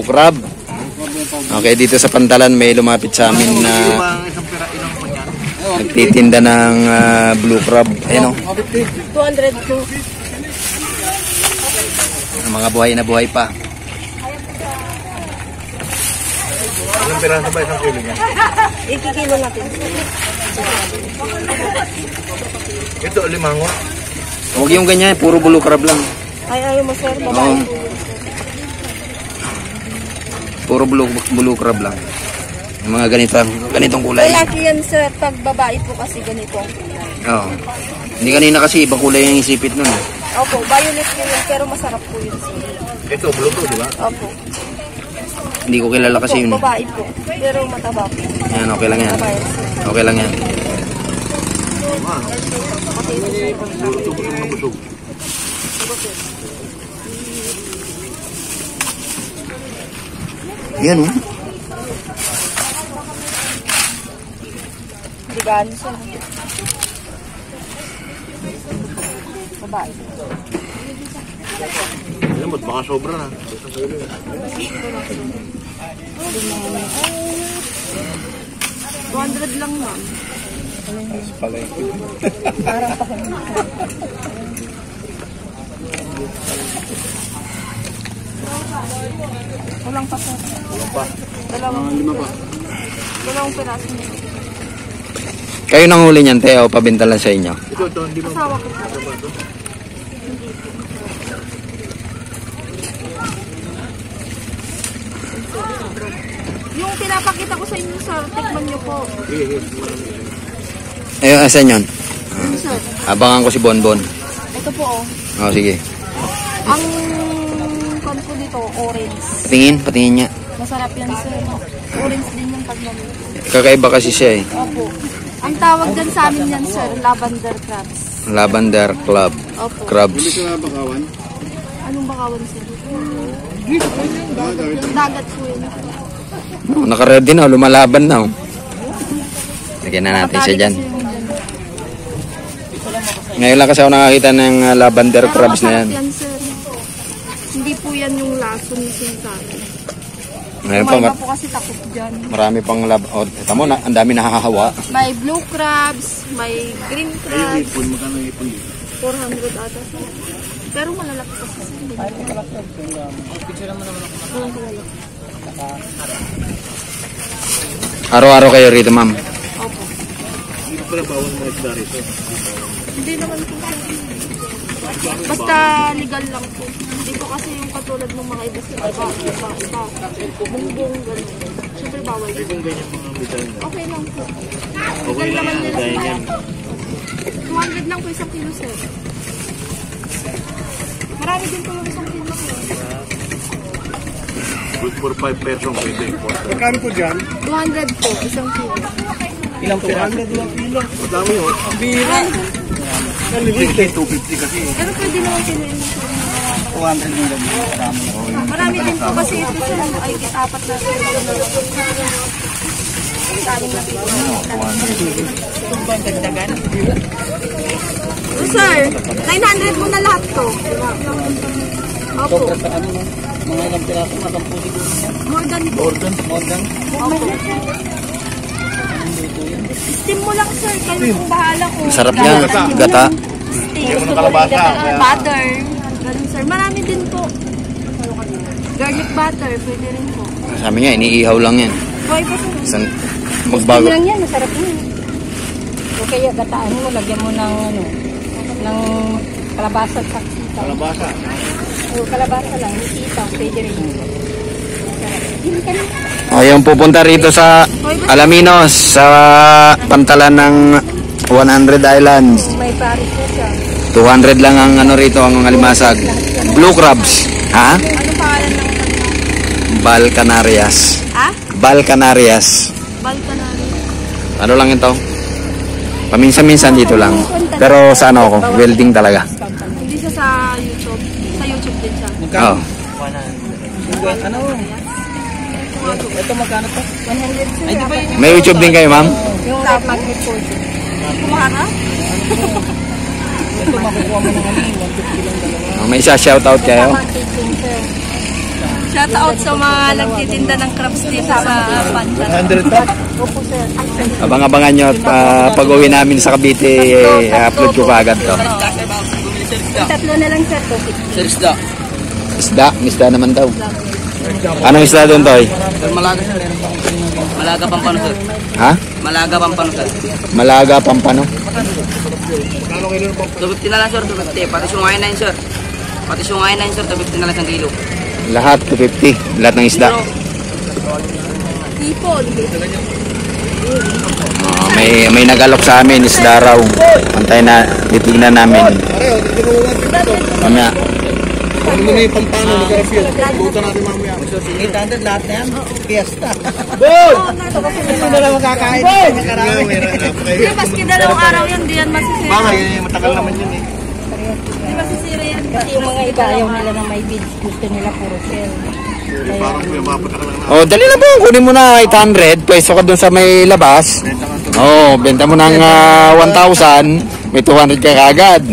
crab. Okay, dito sa Pantalan may lumapit sa amin na nagtitinda ng blue crab. Ayun, 202. mga buhay na buhay pa. Ilang piraso ba isang kilo niya? Ikikilo natin. Ito, limango. Huwag yung ganyan, puro blue crab lang. Ay, ayaw mo sir, babae po yun. Puro blue crab lang. Yung mga ganitong kulay. Lalaki yan sir, pag babae po kasi ganito ang kulay. Oo. Hindi kanina kasi ibang kulay yung isipit nun. Opo, violet po yun, pero masarap po yun sir. Ito, blue to, di ba? Opo. Hindi ko kilala kasi yun. Babae po, pero mataba po. Yan, okay lang yan. Babae sir. Okay lang yan. Yan oh. Bigan sir. Babae. Alam mo, baka sobra na. 200 lang ma'am. Parang pakinig. Walang pa sir. Walang pa. Lima pa. Dalawang piraso niya. Kayo nang huli niyan, te, o pabenta lang sa inyo? Ito, hindi mo. Asawa ko po. Yung pinapakita ko sa inyo sir, tikman niyo po. Ayun, asan yun? Sir, Abangan ko si Bonbon. ito po oh. Oh, sige. Ang kan po dito, orange. Patingin niya. Masarap yan sir. Orange din yung pag namin. Kakaiba kasi siya eh. Opo. Ang tawag din sa amin yan sir, lavender crabs. Lavender Club. Opo. Crabs. Anong bakawan sir? Dagat po yun. Oh, naka-ready na, lumalaban na. Oh. Lagyan na natin siya dyan. Ngayon lang kasi ako nakakita ng lavender crabs na yan. Yan sir. Hindi po yan yung laso ni sinasabi. Ngayon pa, po kasi takot dyan. marami pang oh, ito mo na, ang dami nakakahawa. May blue crabs, may green crabs. Ipon, magkano ipon dito? 400 ata sir. Pero malalaki kasi sir. Araw-araw kayo rito, ma'am. Opo. Hindi pala bawal mga isda rito. Hindi naman po sir. Basta legal lang po. Dito kasi yung katulad ng mga iba sila. Bungbong, gano'n. Siyempre bawal. Kung ganyan mga bitawan na. Okay lang po. Okay lang yan, nila gaya yan. 200 lang po isang kilo sir. Marami din po yung isang kilo sir. Good for 5 pesos pwede. Magkano po dyan? 200 po isang kilo. Ilang piraso? 200 kilo. Madami yun. Ang bira. Hindi, 250 kasi. Pero pwede naman kinuhin mo sir. 200 yung gabi. Marami. Marami din po kasi ito sir. Ay, apat na sir. Sabi na po. Dagdagan? Sir, 900 mo na lahat to. Opo. Sa ano no? Mga ilang piraso, masampu siguro. More than po. More than? Opo. Steam mo lang sir. Kayo kung bahala kung Sarap yan, gata. Steam. Gusto mo rin gata. Butter. Ganun sir. Marami din po. Garlic butter. Pwede rin po. Sabi niya, iniihaw lang yan. Buhay pa sir. San, magbago. Lang yan. Masarap yun. O kaya gataan mo. Lagyan mo ng ano. Ng kalabasa at saksita. Kalabasa. O kalabasa lang. Sitaw. Pwede rin yun. Hindi ka na. Yung pupunta rito sa Alaminos, sa Pantalan ng 100 Islands. May paris na siya. 200 lang ang ano rito, ang alimasag. Blue crabs. Ha? Ano pangalan ng kanya? Balcanarias. Ha? Balcanarias. Balkanari. Ano lang ito? Paminsan-minsan dito lang. Pero sa ano ako, welding talaga. Hindi siya sa YouTube. Sa YouTube din siya. Oh. Ano? Ito magkano to? 100 sir. Ay, di ba yun? May YouTube din kayo, ma'am? Yung dapat report. Kumaha ka? Ito makukuha mo ng ano, 150 lang dalawa. May isa shoutout kayo. Tama teaching sir. Shout out sa mga nagtitinda ng crabs dito sa Pantan. 100 pa. Abang-abangan nyo at pag uwi namin sa Cavite, upload ko pa agad to. Tatlo na lang sir, Sir, isda. Isda naman daw. Anong isda doon, Toy? Sir, malaga sir. Meron pa akong pinagin. Malaga pampano sir. Ha? Malaga pampano sir. Malaga, Pampano? 250 na lang sir, 250. Pati sungay na yun sir. Pati sungay na yun sir, 250 na lang isang kilo. Lahat 250. Lahat ng isda. Tipon. May nagalok sa amin, isda raw. Antay na, titignan namin. Mamaya. Ano mo na yung pampano, nag-refill. Buta natin mamaya. 800 lahat na yan. Fiesta. Hindi na lang makakain. Hindi, maski dalawang araw yan, di yan masisira. Bakit? Matagal naman yun eh. Hindi masisira yan. Kasi yung mga iba ayaw nila ng may beads, gusto nila puro shell. Parang may mapata ka lang na. Oh, dali na po. Kunin mo na 800. Pwesto ka dun sa may labas. Oh, benta mo ng 1,000. May 200 ka kagad.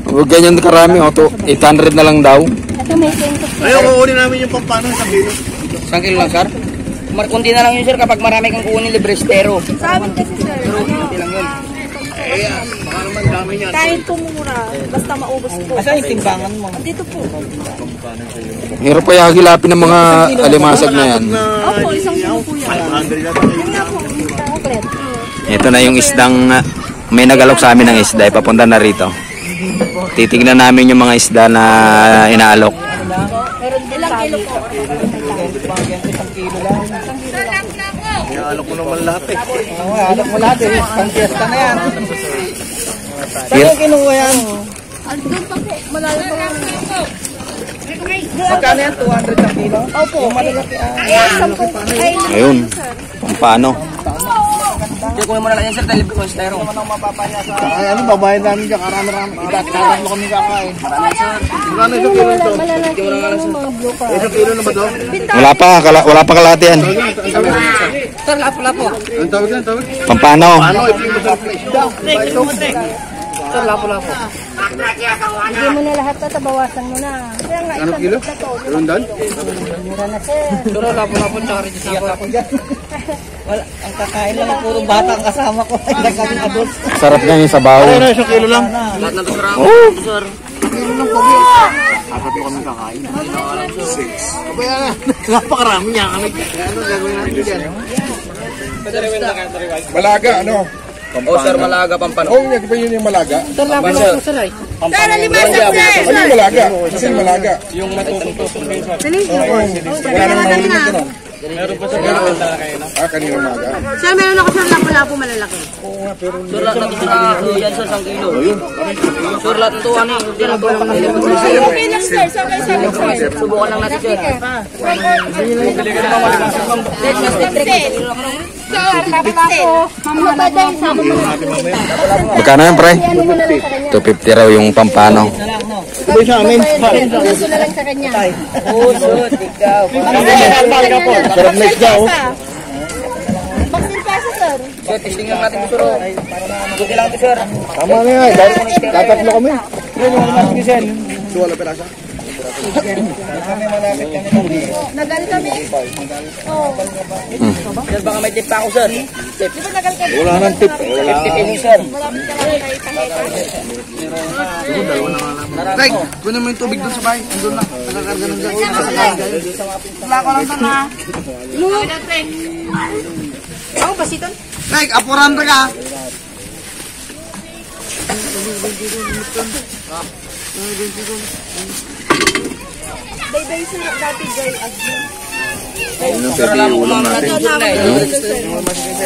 Huwag ganyan karami. Oh, 800 na lang daw. Ito may kwento sir. Ayaw, kukunin namin yung pampano sa kilo. Isang kilo lang sir. Kunti na lang yun sir kapag marami kang kukunin libre estero. Sa amin kasi sir, Kunti lang yun. Baka naman dami niyan. kahit pumura, basta maubos po. Asan yung timbangan mo? Dito po. Hirap pa hagilapin ng mga alimasag na yan. Opo, isang kilo po yan. 500 yata kayo. Yun nga po. Ito na yung isdang may nagalok sa amin ng isda. Ipapunta na rito. Titignan namin yung mga isda na inaalok. Ilang kilo po? Inaalok ko naman lahat eh. Oo, alok mo lahat eh. Pang fiesta na yan. Saan yung kinuha yan? Doon pa po, malayo pa lang. Magkano yan? 200 ang kilo? Opo. Yung malalaki Ayun. Paano? Hindi, kunin mo na lang yan sir, dahil libre ko estero. Naman ako mapapaya sa... Ay, ano, babayan namin dyan. Karami-rami. Itatalo kami kakain. Magkano isang kilo ito? Malalaki yung mga blue card. Isang kilo na ba ito? Wala pa kalahati yan. Sir, lapo-lapo. Ang tawag yan, tawag? Pampano? Ano, ipin mo sa place daw. Sir, lapo-lapo. Hindi mo na lahat ito, bawasan mo na. Kaya nga, Ano kilo? Rundan? mura na sir. Sir, lapo-lapo tsaka rin sa ako dyan. Wala, ang kakain lang puro bata ang kasama ko. Hindi kami adult. Sarap niya yung sabaw. Ano, isang kilo lang. Lahat na ito sir. Oh! Sir. Apat mo kami kakain. 6. Kaya na, napakarami niya kami. Ano gagawin natin dyan? Malaga, ano? Oh sir, malaga pampano. Oh, yan ba yun yung malaga? Sir, lapo-lapo sir ay. Sir, alimasag sir! Ano yung malaga? Kasi yung malaga. Yung matututos. Wala namang nahuli na gano'n. Kanina umaga. Sir, meron ako sir lapo-lapo malalaki. Sir, lahat na ito sir. Yan sir, 1 kilo. Sir, lahat ito ano. Hindi na po lang Okay lang sir, sabay sir. Subukan lang natin sir. Magkano yan, pre? Ano mo na lang sa kanya. 250 raw yung pampano. Ito sa amin. Gusto na lang sa kanya. Usod, ikaw. Sarap na isda, oh. Bakit peso sir? Sir, testing lang natin sir. Buti lang ito sir. Tama na yan. Tatatlo kami. So, wala pirasa? Nagal kami. Sir, baka may tip pa ako sir. Tip. Wala nang tip. Wala. 50 pesos sir. Greg, kunin mo yung tubig doon sa bahay. Andun na. Nakakarga ng dyan. Wala ko lang tanga. Ako ba siton? Greg, apuran ba ka? Day sir, dati day agyo. Sir, alam mo kung mga natin sir na eh.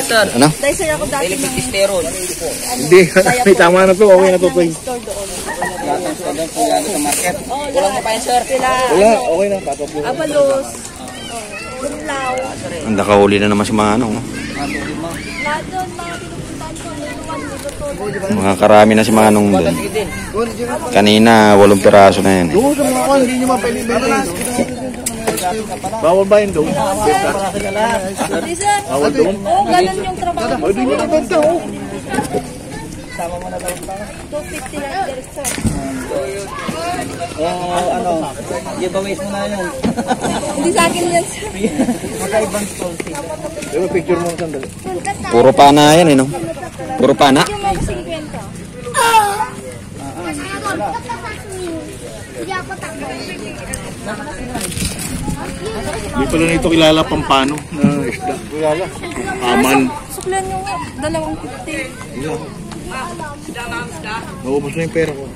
Sir, Ano? Day sir ako dati daily 50 sterol. Hindi. May tama na to. Okay na to. store doon. Sa market. Kulang pa pa yan sir. Wala. Okay na. Tatapos. Abalos. Bunlaw. Ang nakahuli na naman si mga ano. Lahat doon, mga pinupuntahan ko. Luluwan, luluto. Mga karami na si mga nung doon. Kanina, 8 piraso na yan. Doon sa mga kwan. Hindi nyo mapili. Bawal ba yun doon? Hindi sir. Bawal doon? Oo, ganun yung trabaho. O, doon nyo nabenta. Oh. Sama mo na daw pa. 250 lang direkto. Ano, giveaways mo na yun. Hindi sa akin yan. Magkaibang sponsor. Diba picture mo sandali? Puro pana yan eh, no? Puro pana. Yung mga 50. Hindi pala nito kilala pampano na isda. Kilala. Aman. Suklan yung 250. Naubos na yung pera ko.